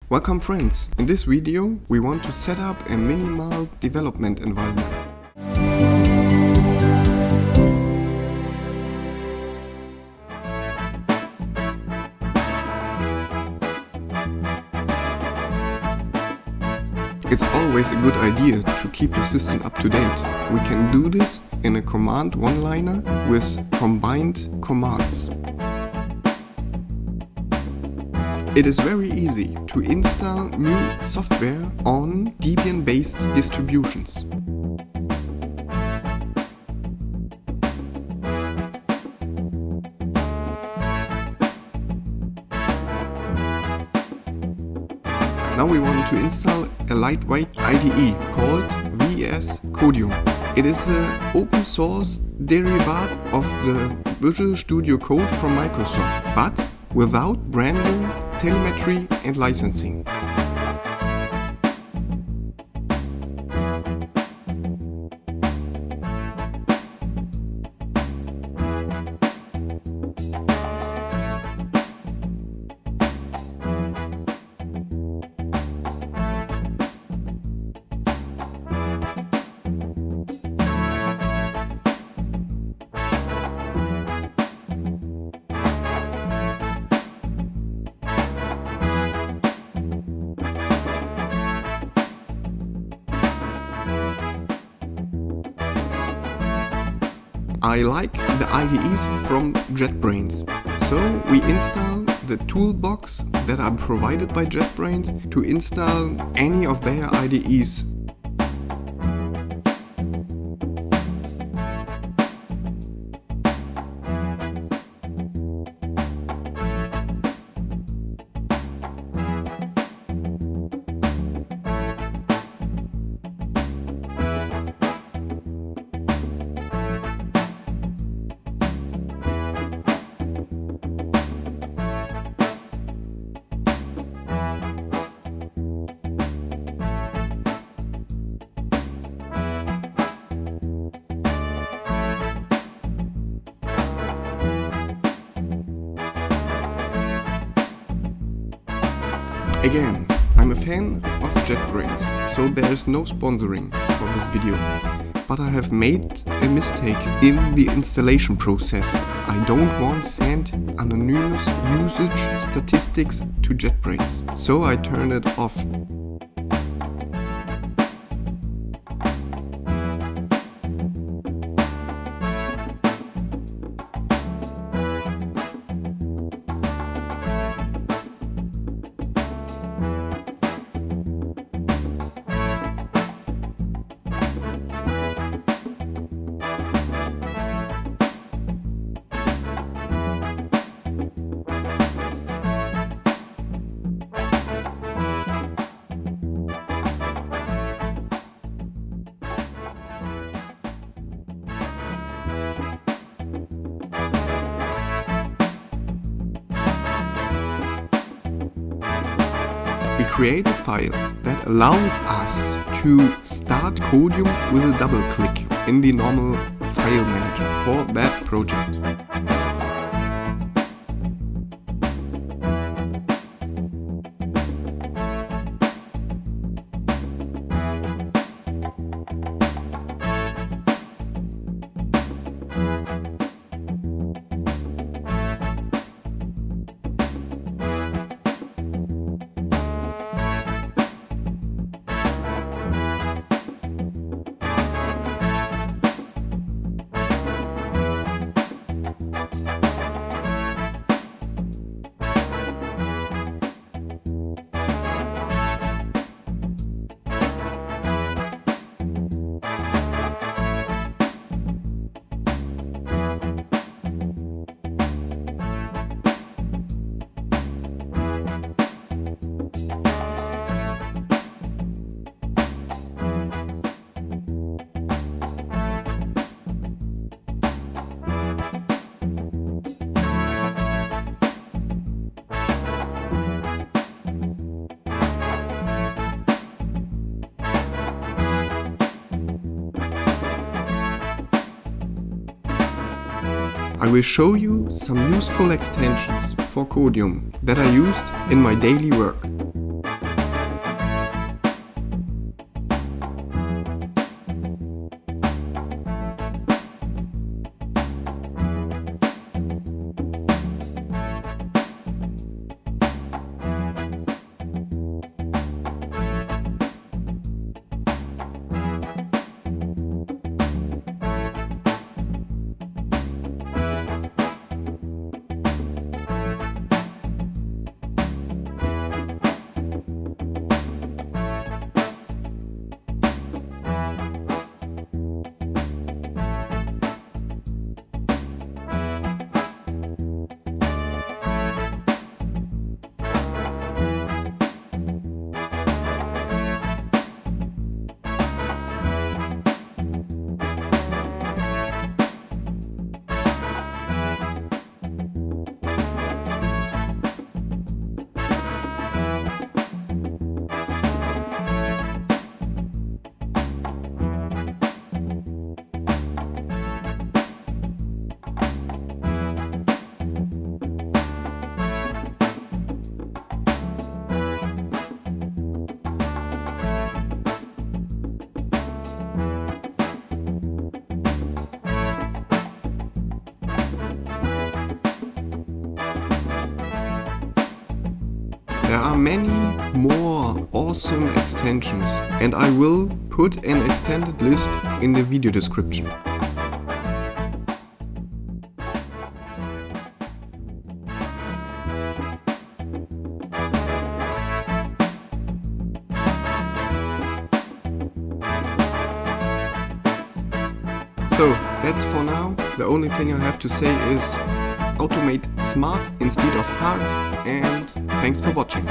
Welcome friends! In this video we want to set up a minimal development environment. It's always a good idea to keep the system up to date. We can do this in a command one-liner with combined commands. It is very easy to install new software on Debian-based distributions. Now we want to install a lightweight IDE called codium. It is an open source derivative of the Visual Studio Code from Microsoft, but without branding, telemetry and licensing. I like the IDEs from JetBrains, so we install the toolbox that are provided by JetBrains to install any of their IDEs. Again, I'm a fan of JetBrains, so there is no sponsoring for this video. But I have made a mistake in the installation process. I don't want to send anonymous usage statistics to JetBrains, so I turned it off. We create a file that allowed us to start Codium with a double click in the normal file manager for that project. I will show you some useful extensions for Codium that I used in my daily work. more awesome extensions, and I will put an extended list in the video description. So that's for now. The only thing I have to say is automate smart instead of hard, and thanks for watching.